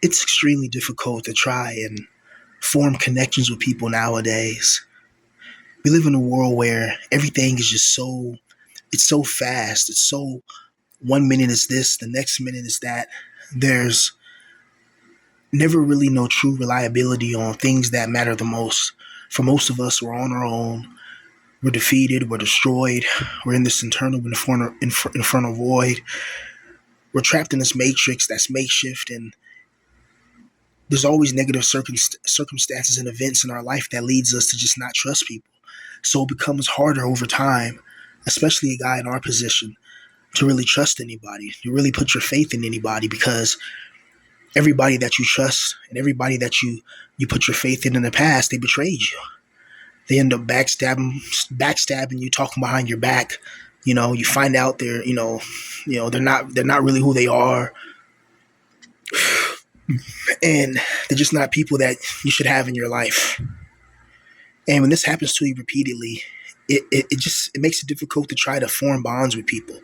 It's extremely difficult to try and form connections with people nowadays. We live in a world where everything is just it's so fast. It's so, 1 minute is this, the next minute is that. There's never really no true reliability on things that matter the most. For most of us, we're on our own. We're defeated. We're destroyed. We're in this infernal void. We're trapped in this matrix that's makeshift, and there's always negative circumstances and events in our life that leads us to just not trust people. So it becomes harder over time, especially a guy in our position, to really trust anybody, to really put your faith in anybody, because everybody that you trust and everybody that you put your faith in the past, they betrayed you. They end up backstabbing you, talking behind your back. You find out they're not really who they are, and they're just not people that you should have in your life. And when this happens to you repeatedly, it makes it difficult to try to form bonds with people,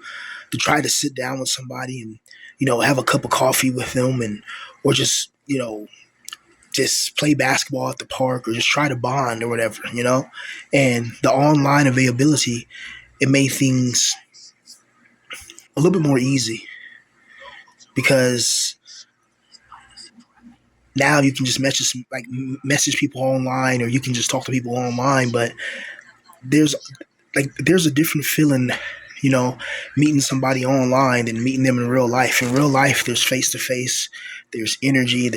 to try to sit down with somebody and have a cup of coffee with them, and or just play basketball at the park, or just try to bond or whatever. And the online availability, it made things a little bit more easy, because now you can just message people online, or you can just talk to people online. But there's there's a different feeling, you know, meeting somebody online than meeting them in real life. In real life, there's face to face, there's energy,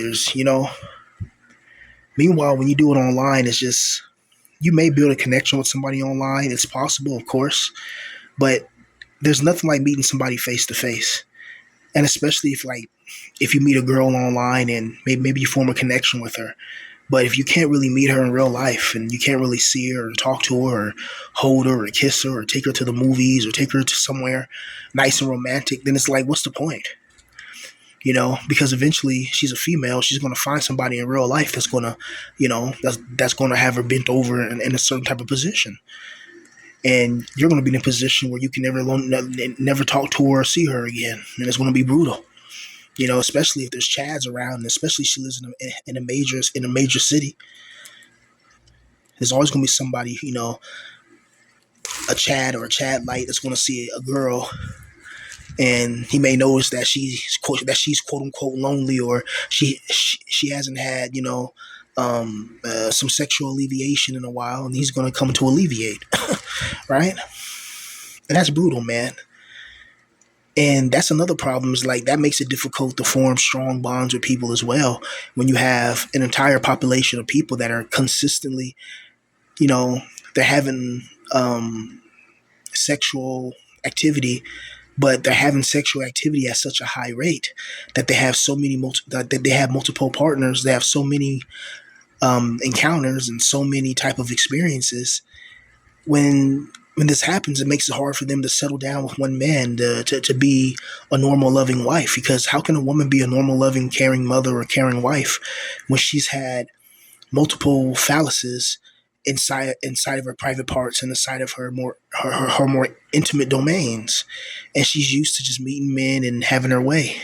meanwhile, when you do it online, it's just, you may build a connection with somebody online. It's possible, of course, but there's nothing like meeting somebody face to face. And especially if you meet a girl online and maybe you form a connection with her. But if you can't really meet her in real life, and you can't really see her or talk to her or hold her or kiss her or take her to the movies or take her to somewhere nice and romantic, then it's like, what's the point? Because eventually she's a female. She's going to find somebody in real life that's going to, that's going to have her bent over in a certain type of position. And you're going to be in a position where you can never talk to her or see her again. And it's going to be brutal. Especially if there's Chads around, and especially if she lives in a major city. There's always going to be somebody, a Chad or a Chad light that's going to see a girl, and he may notice that she's quote unquote lonely, or she hasn't had some sexual alleviation in a while, and he's going to come to alleviate, right? And that's brutal, man. And that's another problem, is that makes it difficult to form strong bonds with people as well. When you have an entire population of people that are consistently, they're having sexual activity, but they're having sexual activity at such a high rate that they have that they have multiple partners. They have so many encounters and so many type of experiences. When this happens, it makes it hard for them to settle down with one man to be a normal, loving wife. Because how can a woman be a normal, loving, caring mother or caring wife when she's had multiple phalluses inside of her private parts and inside of her more intimate domains, and she's used to just meeting men and having her way?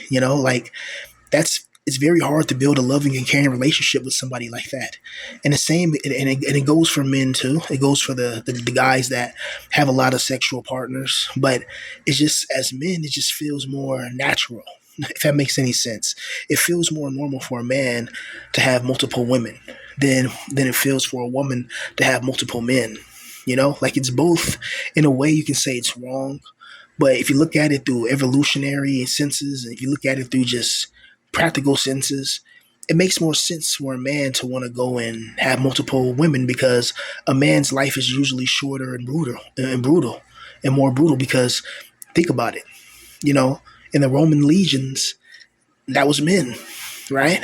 It's very hard to build a loving and caring relationship with somebody like that. And the same, and it goes for men too. It goes for the guys that have a lot of sexual partners. But it's just, as men, it just feels more natural, if that makes any sense. It feels more normal for a man to have multiple women than it feels for a woman to have multiple men. It's both. In a way, you can say it's wrong. But if you look at it through evolutionary senses, and if you look at it through just practical senses, it makes more sense for a man to want to go and have multiple women, because a man's life is usually shorter and brutal and more brutal. Because think about it, in the Roman legions, that was men, right?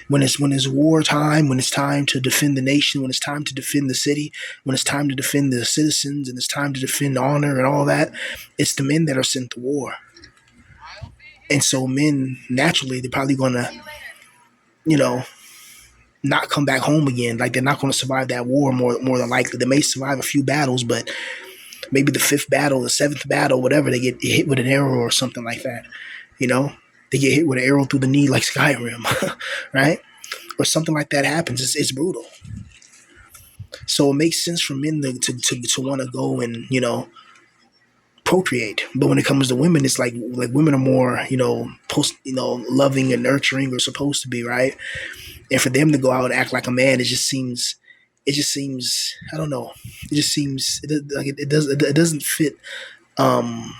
When it's wartime, when it's time to defend the nation, when it's time to defend the city, when it's time to defend the citizens, and it's time to defend honor and all that, it's the men that are sent to war. And so men, naturally, they're probably going to, you know, not come back home again. They're not going to survive that war more than likely. They may survive a few battles, but maybe the fifth battle, the seventh battle, whatever, they get hit with an arrow or something like that, you know? They get hit with an arrow through the knee like Skyrim, right? Or something like that happens. It's brutal. So it makes sense for men to want to go and, procreate. But when it comes to women, it's like women are more, post, loving and nurturing, or supposed to be, right? And for them to go out and act like a man, it just seems I don't know. It just seems it doesn't fit um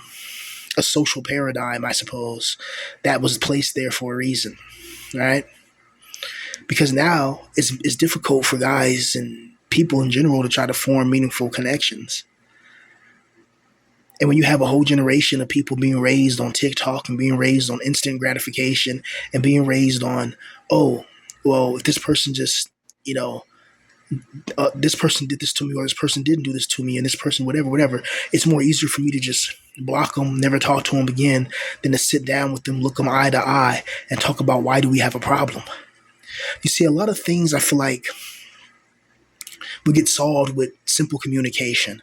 a social paradigm, I suppose, that was placed there for a reason, right? Because now it's difficult for guys and people in general to try to form meaningful connections. And when you have a whole generation of people being raised on TikTok and being raised on instant gratification and being raised on, oh, well, if this person just, you know, this person did this to me, or this person didn't do this to me, and this person, whatever, whatever, it's more easier for me to just block them, never talk to them again, than to sit down with them, look them eye to eye, and talk about why do we have a problem. You see, a lot of things I feel like will get solved with simple communication.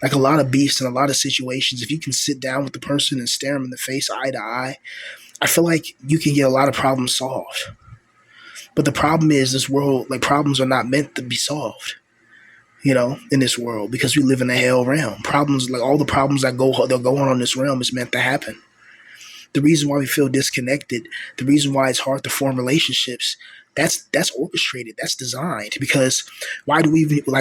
Like a lot of beefs and a lot of situations, if you can sit down with the person and stare them in the face eye to eye, I feel like you can get a lot of problems solved. But the problem is, this world, like, problems are not meant to be solved, in this world, because we live in a hell realm. Problems, like all the problems that go on in this realm, is meant to happen. The reason why we feel disconnected, the reason why it's hard to form relationships, that's orchestrated, that's designed. Because why do we even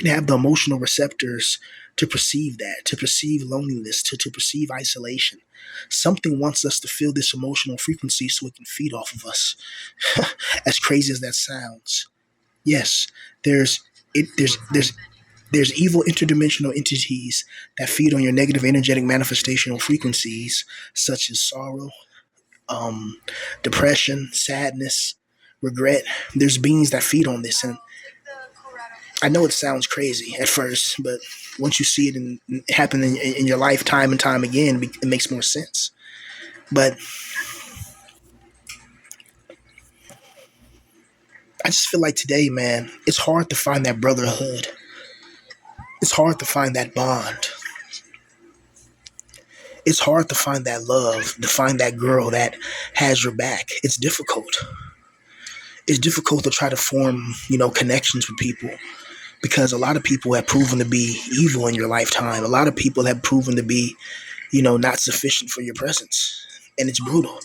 have the emotional receptors to perceive that, to perceive loneliness, to perceive isolation? Something wants us to feel this emotional frequency so it can feed off of us. As crazy as that sounds, yes, there's it there's evil interdimensional entities that feed on your negative energetic manifestational frequencies, such as sorrow, um, depression, sadness, regret. There's beings that feed on this, and I know it sounds crazy at first, but once you see it happen in your life time and time again, it makes more sense. But I just feel like today, man, it's hard to find that brotherhood. It's hard to find that bond. It's hard to find that love, to find that girl that has your back. It's difficult. It's difficult to try to form, connections with people, because a lot of people have proven to be evil in your lifetime. A lot of people have proven to be, not sufficient for your presence. And it's brutal.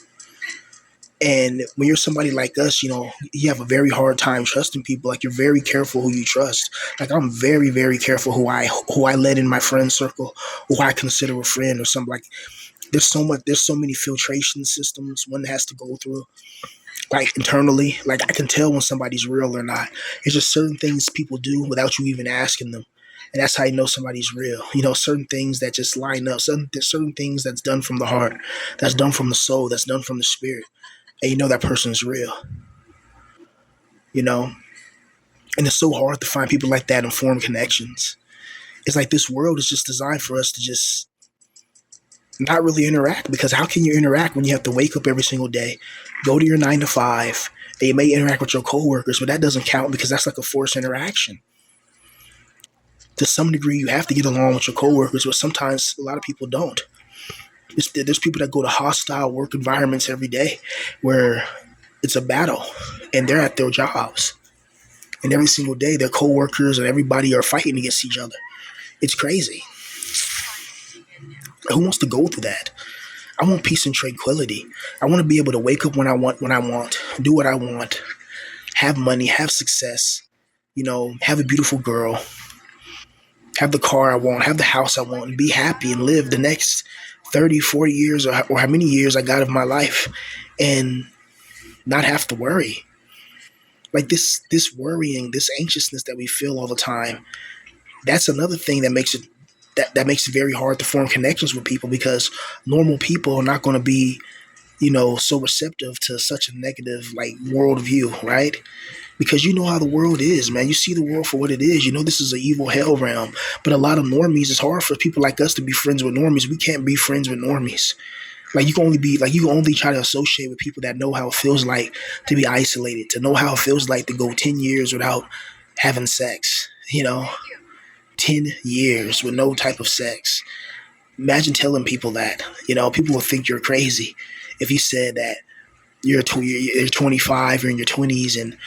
And when you're somebody like us, you have a very hard time trusting people. Like, you're very careful who you trust. Like, I'm very, very careful who I let in my friend circle, who I consider a friend or something. Like, there's so many filtration systems one has to go through, like, internally. Like, I can tell when somebody's real or not. It's just certain things people do without you even asking them. And that's how you know somebody's real. Certain things that just line up. There's certain things that's done from the heart, that's done from the soul, that's done from the spirit. And you know that person's real, you know? And it's so hard to find people like that and form connections. It's like this world is just designed for us to just not really interact, because how can you interact when you have to wake up every single day, go to your 9 to 5, and you may interact with your coworkers, but that doesn't count because that's like a forced interaction. To some degree, you have to get along with your coworkers, but sometimes a lot of people don't. There's people that go to hostile work environments every day where it's a battle, and they're at their jobs, and every single day their coworkers and everybody are fighting against each other. It's crazy. Who wants to go through that? I want peace and tranquility. I want to be able to wake up when I want, do what I want, have money, have success, have a beautiful girl, have the car I want, have the house I want, and be happy and live the next 30, 40 years, or how many years I got of my life, and not have to worry. Like, this worrying, this anxiousness that we feel all the time, that's another thing that makes it very hard to form connections with people, because normal people are not going to be, so receptive to such a negative, like, worldview, right? Because you know how the world is, man. You see the world for what it is. This is an evil hell realm. But a lot of normies, it's hard for people like us to be friends with normies. We can't be friends with normies. Like, you can only try to associate with people that know how it feels like to be isolated, to know how it feels like to go 10 years without having sex, 10 years with no type of sex. Imagine telling people that. People will think you're crazy if you said that you're 25, you're in your 20s, and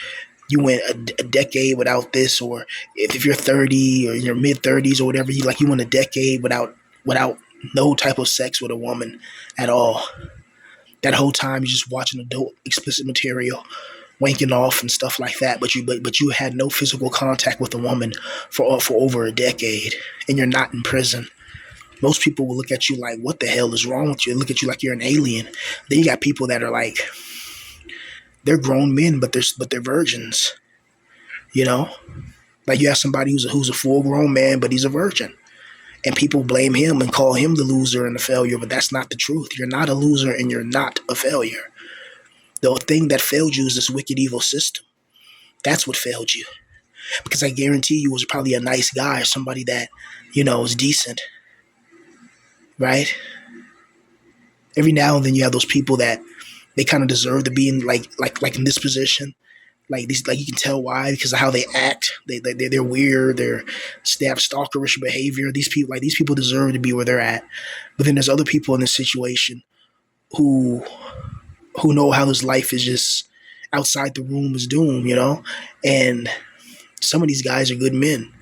you went a decade without this, or if you're 30 or in your mid 30s or whatever, you went a decade without no type of sex with a woman at all. That whole time you're just watching adult explicit material, wanking off and stuff like that, but you had no physical contact with a woman for over a decade, and you're not in prison. Most people will look at you like, "What the hell is wrong with you?" They look at you like you're an alien. Then you got people that are like, they're grown men, but they're virgins. You know, like you have somebody who's a full grown man, but he's a virgin, and people blame him and call him the loser and the failure. But that's not the truth. You're not a loser, and you're not a failure. The thing that failed you is this wicked, evil system. That's what failed you. Because I guarantee you was probably a nice guy or somebody that, is decent, right? Every now and then you have those people that they kind of deserve to be in like in this position. Like these, like you can tell why because of how they act. They're weird. They have stalkerish behavior. These people deserve to be where they're at. But then there's other people in this situation who know how this life is just outside the room is doom. And some of these guys are good men.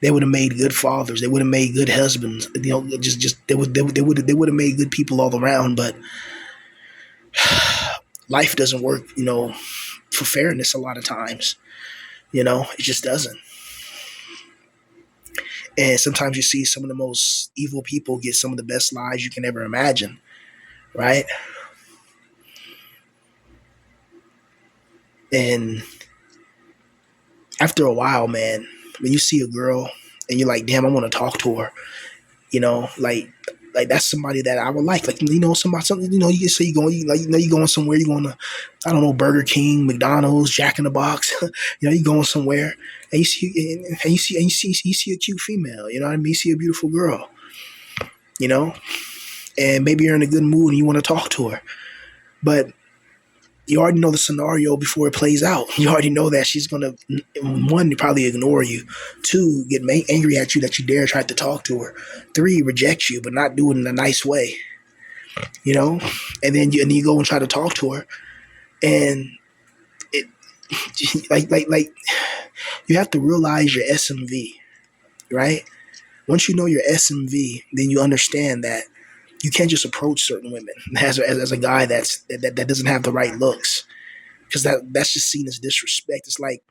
They would have made good fathers. They would have made good husbands. Just they would have made good people all around. But life doesn't work, for fairness a lot of times. It just doesn't. And sometimes you see some of the most evil people get some of the best lives you can ever imagine, right? And after a while, man, when you see a girl and you're like, damn, I want to talk to her, like that's somebody that I would like. Like, something, you say you going, you going somewhere, you going to, I don't know, Burger King, McDonald's, Jack in the Box, you going somewhere and you see a cute female, you know what I mean? You see a beautiful girl, you know, and maybe you're in a good mood and you want to talk to her, but you already know the scenario before it plays out. You already know that she's gonna, one, probably ignore you, two, get angry at you that you dare try to talk to her, three, reject you but not do it in a nice way, and then you go and try to talk to her, and it like you have to realize your SMV, right? Once you know your SMV, then you understand that you can't just approach certain women as a guy that doesn't have the right looks, because that's just seen as disrespect. It's like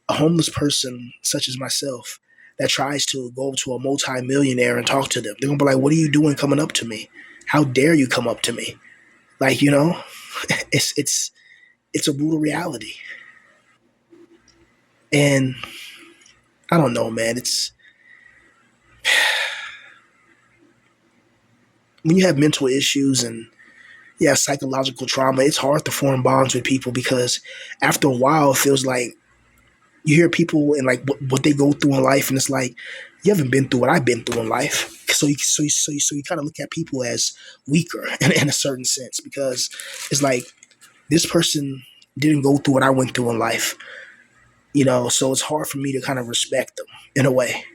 a homeless person such as myself that tries to go up to a multi-millionaire and talk to them. They're gonna be like, "What are you doing coming up to me? How dare you come up to me?" Like, it's a brutal reality. And I don't know, man. It's when you have mental issues and you have psychological trauma, it's hard to form bonds with people because after a while, it feels like you hear people and like what they go through in life, and it's like you haven't been through what I've been through in life. So you kind of look at people as weaker in a certain sense because it's like this person didn't go through what I went through in life, So it's hard for me to kind of respect them in a way.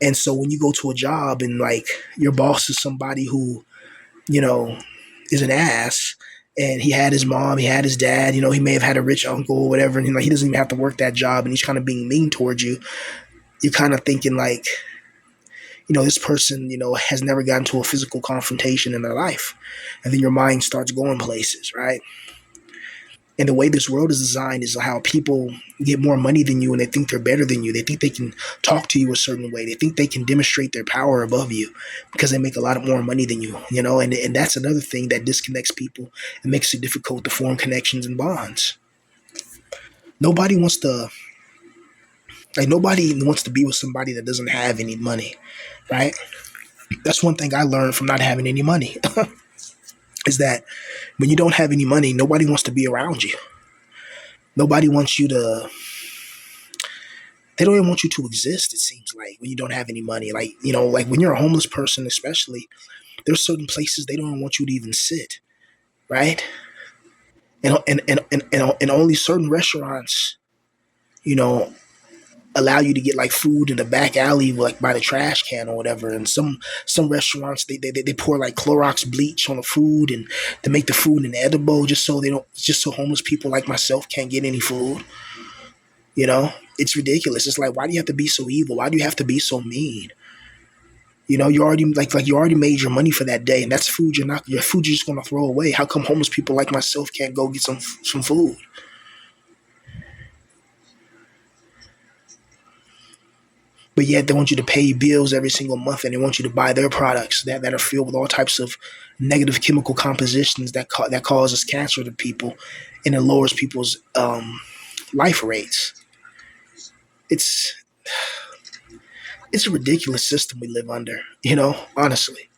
And so when you go to a job and like your boss is somebody who, you know, is an ass, and he had his mom, he had his dad, he may have had a rich uncle or whatever, and he doesn't even have to work that job, and he's kind of being mean towards you. You're kind of thinking like, this person, has never gotten to a physical confrontation in their life, and then your mind starts going places, right? And the way this world is designed is how people get more money than you and they think they're better than you. They think they can talk to you a certain way. They think they can demonstrate their power above you because they make a lot of more money than you, and that's another thing that disconnects people and makes it difficult to form connections and bonds. Nobody wants to nobody wants to be with somebody that doesn't have any money, right? That's one thing I learned from not having any money is that when you don't have any money, nobody wants to be around you. Nobody wants you to they don't even want you to exist, it seems like, when you don't have any money. Like, like when you're a homeless person, especially, there's certain places they don't even want you to even sit, right? And only certain restaurants, you know, allow you to get like food in the back alley, like by the trash can or whatever. And some restaurants they pour like Clorox bleach on the food and to make the food inedible, just so they don't, just so homeless people like myself can't get any food. You know, it's ridiculous. It's like, why do you have to be so evil? Why do you have to be so mean? You know, you already like you already made your money for that day, and that's food your food you're just gonna throw away. How come homeless people like myself can't go get some food? But yet they want you to pay bills every single month, and they want you to buy their products that are filled with all types of negative chemical compositions that causes cancer to people, and it lowers people's life rates. It's it's a ridiculous system we live under, you know, honestly.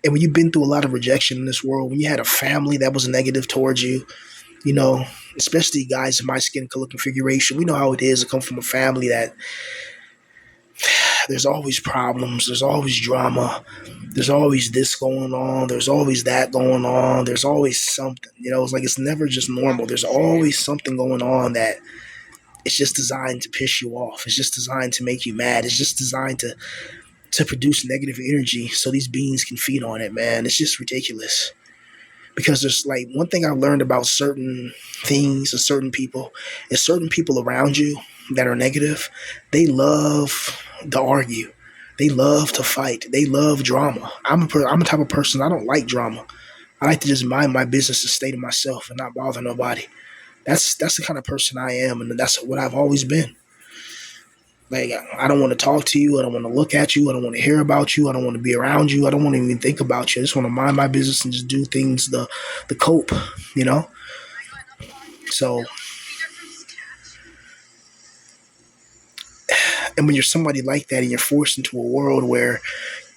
And when you've been through a lot of rejection in this world, when you had a family that was negative towards you, you know, especially guys in my skin color configuration, we know how it is to come from a family that there's always problems, there's always drama, there's always this going on, there's always that going on, there's always something. You know, it's like it's never just normal. There's always something going on that it's just designed to piss you off. It's just designed to make you mad. It's just designed to produce negative energy so these beings can feed on it, man. It's just ridiculous. Because there's like one thing I've learned about certain things and certain people around you that are negative, they love to argue. They love to fight. They love drama. I'm a type of person, I don't like drama. I like to just mind my business and stay to myself and not bother nobody. That's the kind of person I am, and that's what I've always been. Like, I don't want to talk to you. I don't want to look at you. I don't want to hear about you. I don't want to be around you. I don't want to even think about you. I just want to mind my business and just do things the cope, you know. So, and when you're somebody like that and you're forced into a world where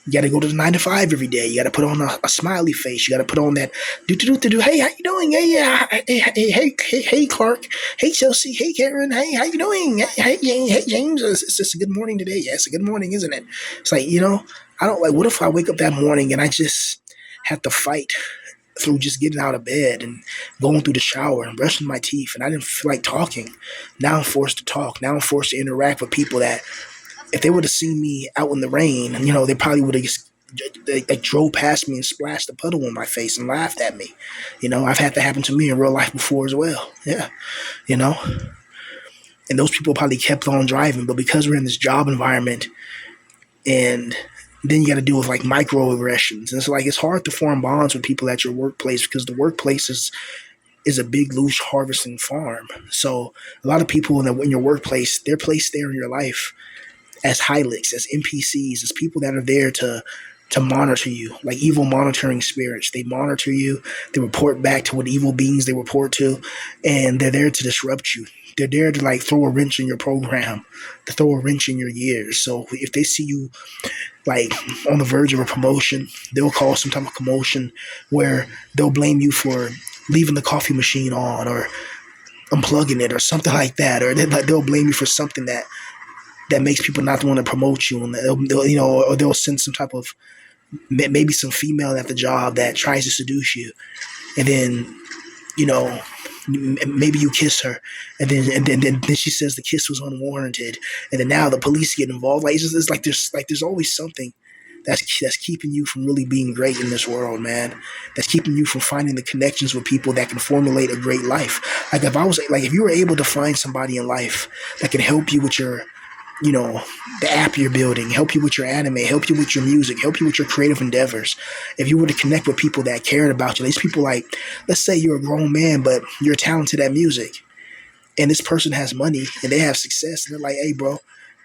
you got to go to the 9 to 5 every day. You got to put on a smiley face. You got to put on that do do do do. Hey, how you doing? Hey, hey, Clark. Hey, Chelsea. Hey, Karen. Hey, how you doing? Hey, James. It's just a good morning today. Yeah, it's a good morning, isn't it? It's like, you know, I don't like. What if I wake up that morning and I just have to fight through just getting out of bed and going through the shower and brushing my teeth, and I didn't feel like talking. Now I'm forced to talk. Now I'm forced to interact with people that if they would have seen me out in the rain, you know, they probably would have just they drove past me and splashed a puddle on my face and laughed at me. You know, I've had that happen to me in real life before as well. Yeah, you know, and those people probably kept on driving, but because we're in this job environment, and then you got to deal with like microaggressions, and it's like it's hard to form bonds with people at your workplace because the workplace is a big loose harvesting farm. So a lot of people in your workplace, they're placed there in your life as Hylics, as NPCs, as people that are there to monitor you, like evil monitoring spirits. They monitor you. They report back to what evil beings they report to, and they're there to disrupt you. They're there to like throw a wrench in your program, to throw a wrench in your years. So if they see you like on the verge of a promotion, they'll cause some type of commotion where they'll blame you for leaving the coffee machine on or unplugging it or something like that, or they'll blame you for something that makes people not want to promote you, and they'll you know, or they'll send some type of maybe some female at the job that tries to seduce you, and then you know maybe you kiss her, and then she says the kiss was unwarranted, and then now the police get involved. Like it's like there's always something that's keeping you from really being great in this world, man. That's keeping you from finding the connections with people that can formulate a great life. Like if you were able to find somebody in life that can help you with your you know, the app you're building, help you with your anime, help you with your music, help you with your creative endeavors. If you were to connect with people that cared about you, these people like, let's say you're a grown man, but you're talented at music, and this person has money and they have success, and they're like, hey, bro,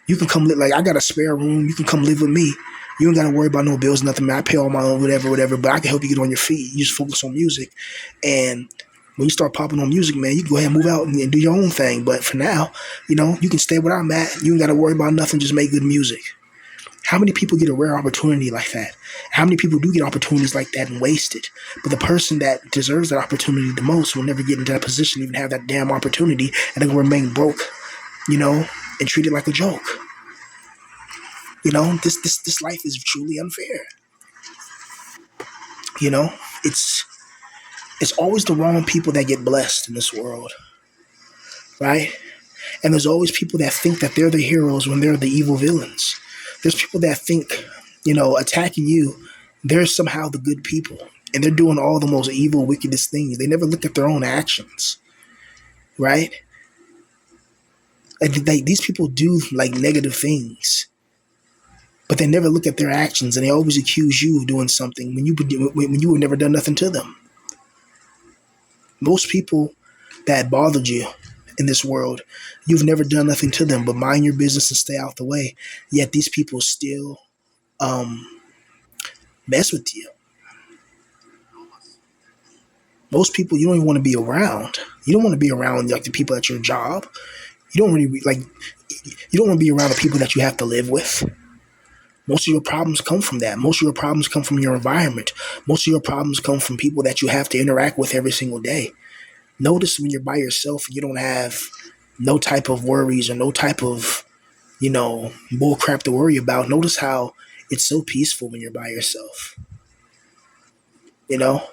you can come live. Like, I got a spare room, you can come live with me. You don't got to worry about no bills, nothing, man. I pay all my own, whatever, but I can help you get on your feet. You just focus on music. And when you start popping on music, man, you can go ahead and move out and do your own thing. But for now, you know, you can stay where I'm at. You ain't got to worry about nothing. Just make good music. How many people get a rare opportunity like that? How many people do get opportunities like that and waste it? But the person that deserves that opportunity the most will never get into that position, even have that damn opportunity, and they're going to remain broke, you know, and treat it like a joke. You know, this life is truly unfair. You know, it's it's always the wrong people that get blessed in this world, right? And there's always people that think that they're the heroes when they're the evil villains. There's people that think, attacking you, they're somehow the good people. And they're doing all the most evil, wickedest things. They never look at their own actions, right? And these people do like negative things, but they never look at their actions, and they always accuse you of doing something when you have never done nothing to them. Most people that bothered you in this world, you've never done nothing to them, but mind your business and stay out the way. Yet these people still um, mess with you. Most people you don't even want to be around. You don't want to be around like the people at your job. You don't really like. You don't want to be around the people that you have to live with. Most of your problems come from that. Most of your problems come from your environment. Most of your problems come from people that you have to interact with every single day. Notice when you're by yourself and you don't have no type of worries or no type of, bull crap to worry about. Notice how it's so peaceful when you're by yourself. You know,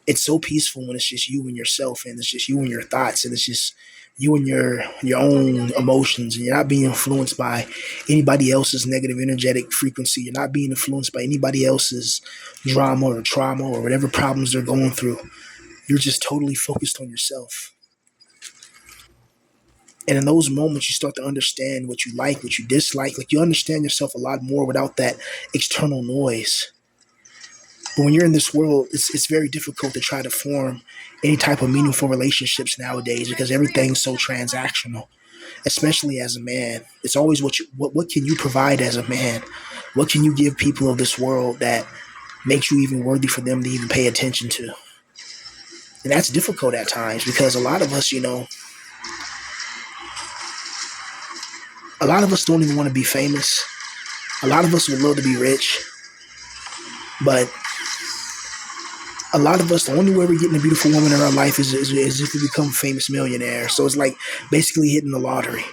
it's so peaceful when it's just you and yourself, and it's just you and your thoughts, and it's just you and your own emotions, and you're not being influenced by anybody else's negative energetic frequency. You're not being influenced by anybody else's drama or trauma or whatever problems they're going through. You're just totally focused on yourself. And in those moments, you start to understand what you like, what you dislike. Like, you understand yourself a lot more without that external noise. But when you're in this world, it's very difficult to try to form any type of meaningful relationships nowadays because everything's so transactional. Especially as a man, it's always what can you provide as a man? What can you give people of this world that makes you even worthy for them to even pay attention to? And that's difficult at times because a lot of us don't even want to be famous. A lot of us would love to be rich, but a lot of us, the only way we're getting a beautiful woman in our life is if we become famous millionaires. So it's like basically hitting the lottery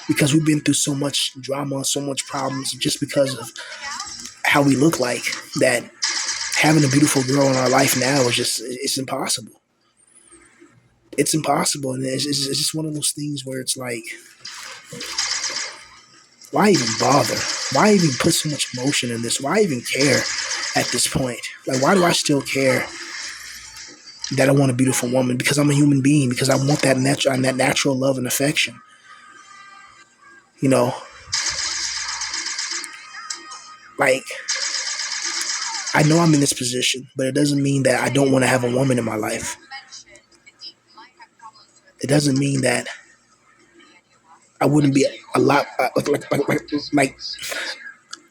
because we've been through so much drama, so much problems just because of how we look like that having a beautiful girl in our life now is it's impossible. It's impossible. And it's just one of those things where it's like, why even bother? Why even put so much emotion in this? Why even care at this point? Like, why do I still care that I want a beautiful woman? Because I'm a human being, because I want that natural love and affection. You know, like, I know I'm in this position, but it doesn't mean that I don't want to have a woman in my life. It doesn't mean that I wouldn't be a lot like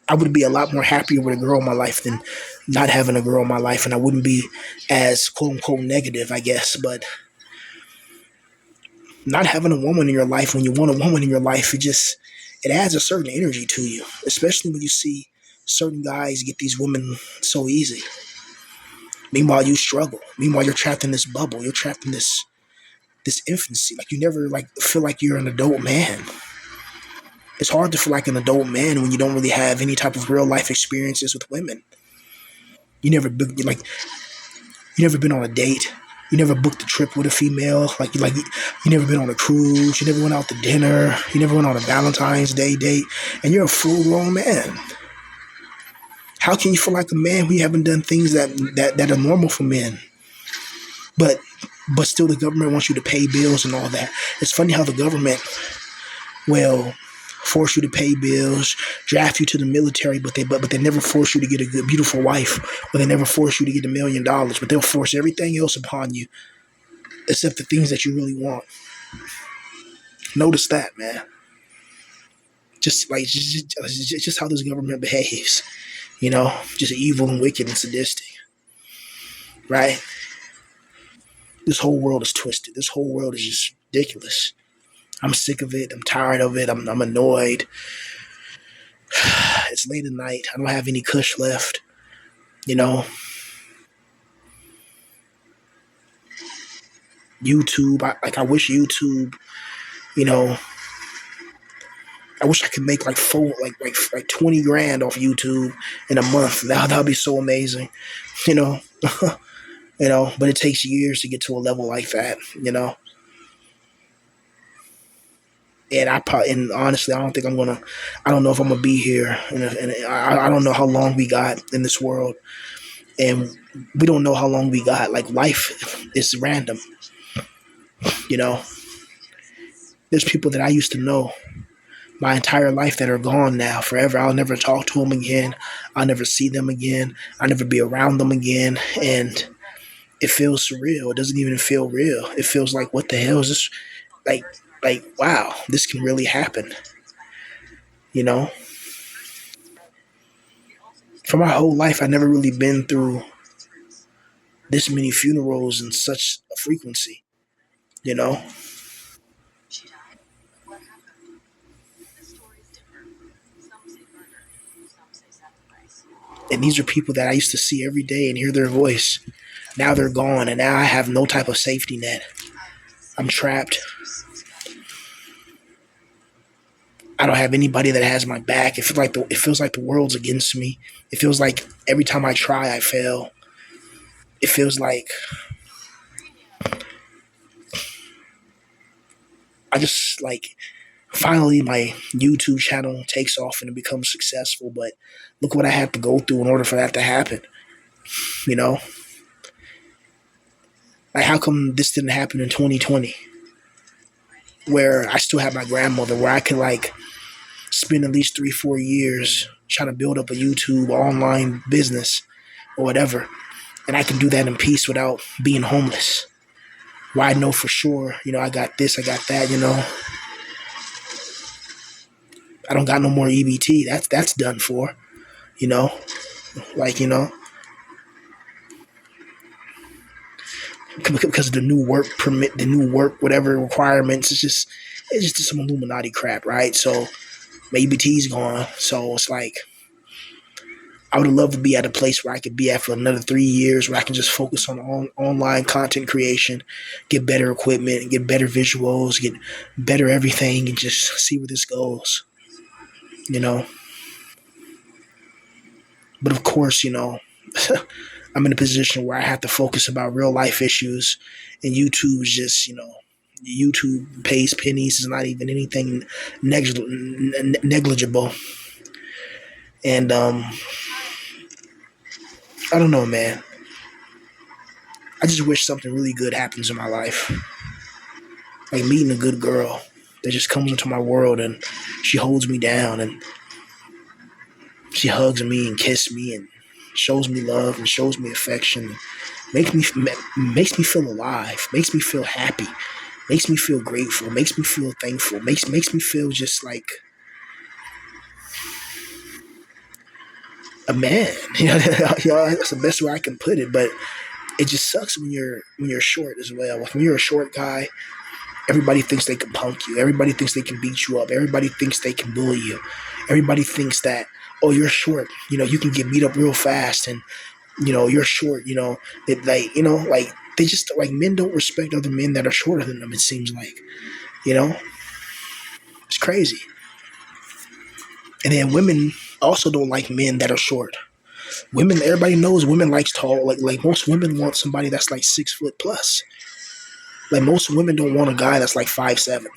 I would be a lot more happier with a girl in my life than not having a girl in my life, and I wouldn't be as quote unquote negative, I guess. But not having a woman in your life when you want a woman in your life, it adds a certain energy to you, especially when you see certain guys get these women so easy. Meanwhile, you struggle. Meanwhile, you're trapped in this bubble. You're trapped in this infancy. Like, you never like feel like you're an adult man. It's hard to feel like an adult man when you don't really have any type of real life experiences with women. You never like you never been on a date. You never booked a trip with a female. You never been on a cruise. You never went out to dinner. You never went on a Valentine's Day date. And you're a full grown man. How can you feel like a man when you haven't done things that are normal for men? But still the government wants you to pay bills and all that. It's funny how the government will force you to pay bills, draft you to the military, but they never force you to get a good, beautiful wife, or they never force you to get $1 million. But they'll force everything else upon you, except the things that you really want. Notice that, man. Just how this government behaves, just evil and wicked and sadistic, right? This whole world is twisted. This whole world is just ridiculous. I'm sick of it. I'm tired of it. I'm annoyed. It's late at night. I don't have any kush left. You know, YouTube. I wish YouTube. You know, I wish I could make like 20 grand off YouTube in a month. That'd be so amazing. You know, but it takes years to get to a level like that. And and honestly, I don't think I'm gonna. I don't know if I'm gonna be here, and I don't know how long we got in this world, and we don't know how long we got. Like life is random, you know. There's people that I used to know my entire life that are gone now forever. I'll never talk to them again. I'll never see them again. I'll never be around them again, and it feels surreal. It doesn't even feel real. It feels like, what the hell is this? Like, wow, this can really happen. You know, for my whole life, I never really been through this many funerals in such a frequency. You know, and these are people that I used to see every day and hear their voice. Now they're gone, and now I have no type of safety net. I'm trapped. I don't have anybody that has my back. It feels like the world's against me. It feels like every time I try, I fail. It feels like I just like finally my YouTube channel takes off and it becomes successful. But look what I had to go through in order for that to happen. You know, like how come this didn't happen in 2020, where I still have my grandmother, where I could like spend at least 3 4 years trying to build up a YouTube online business or whatever, and I can do that in peace without being homeless. Where I know for sure, I got this, I got that. I don't got no more EBT. That's done for. You know, like because of the new work permit, the new work whatever requirements. It's just some Illuminati crap, right? So my EBT's gone. So it's like I would love to be at a place where I could be at for another 3 years, where I can just focus on online content creation, get better equipment, get better visuals, get better everything, and just see where this goes. You know, but of course, I'm in a position where I have to focus about real life issues, and YouTube is just, YouTube pays pennies. Is not even anything negligible, and I don't know, man. I just wish something really good happens in my life, like meeting a good girl that just comes into my world and she holds me down and she hugs me and kisses me and shows me love and shows me affection, makes me feel alive, makes me feel happy, makes me feel grateful, makes me feel thankful, makes me feel just like a man. That's the best way I can put it. But it just sucks when you're short as well. Like when you're a short guy, everybody thinks they can punk you. Everybody thinks they can beat you up. Everybody thinks they can bully you. Everybody thinks that, oh, you're short. You can get beat up real fast, and you're short. Like they just like men don't respect other men that are shorter than them. It seems like you know it's crazy. And then women also don't like men that are short. Women, everybody knows women likes tall. Like most women want somebody that's like 6 foot plus. Like most women don't want a guy that's like 5'7".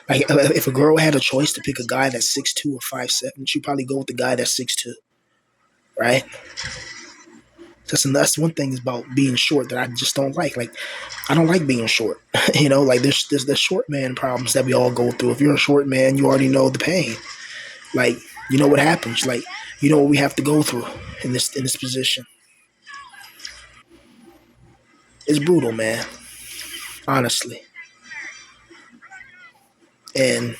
Like if a girl had a choice to pick a guy that's 6'2" or 5'7", she'd probably go with the guy that's 6'2", right? That's one thing about being short that I just don't like. Like I don't like being short. Like there's the short man problems that we all go through. If you're a short man, you already know the pain. Like you know what happens. Like you know what we have to go through in this position. It's brutal, man. Honestly. And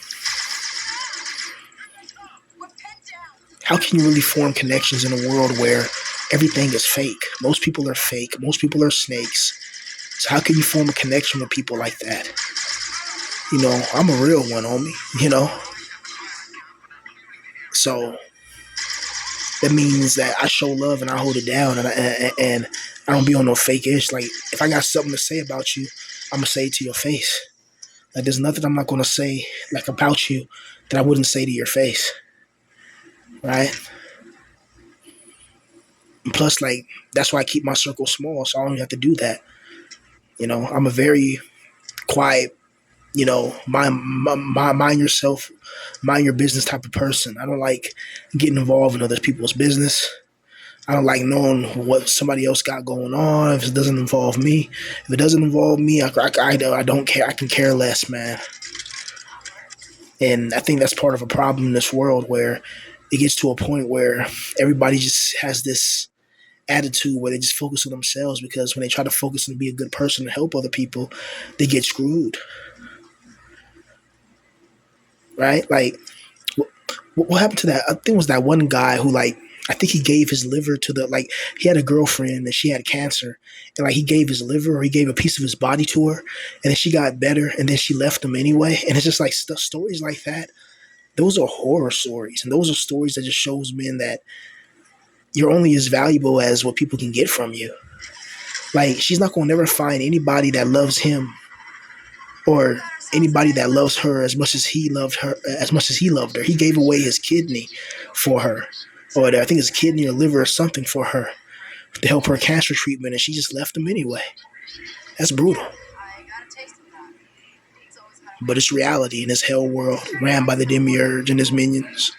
how can you really form connections in a world where everything is fake? Most people are fake. Most people are snakes. So how can you form a connection with people like that? I'm a real one, homie. So that means that I show love and I hold it down, and I don't be on no fake ish. Like if I got something to say about you, I'm gonna say it to your face. Like there's nothing I'm not gonna say like about you that I wouldn't say to your face, right? And plus, like that's why I keep my circle small, so I don't even have to do that. I'm a very quiet mind yourself, mind your business type of person. I don't like getting involved in other people's business. I don't like knowing what somebody else got going on if it doesn't involve me. If it doesn't involve me, I don't care. I can care less, man. And I think that's part of a problem in this world where it gets to a point where everybody just has this attitude where they just focus on themselves, because when they try to focus and be a good person and help other people, they get screwed, right? Like, what happened to that? I think it was that one guy who, like, I think he gave his liver to the, like, he had a girlfriend and she had cancer, and like he gave his liver or he gave a piece of his body to her, and then she got better, and then she left him anyway. And it's just like stuff, stories like that. Those are horror stories, and those are stories that just shows men that you're only as valuable as what people can get from you. Like, she's not going to never find anybody that loves him or anybody that loves her as much as he loved her, as much as he loved her. He gave away his kidney for her, or I think his kidney or liver or something for her to help her cancer treatment, and she just left him anyway. That's brutal. But it's reality in this hell world ran by the demiurge and his minions.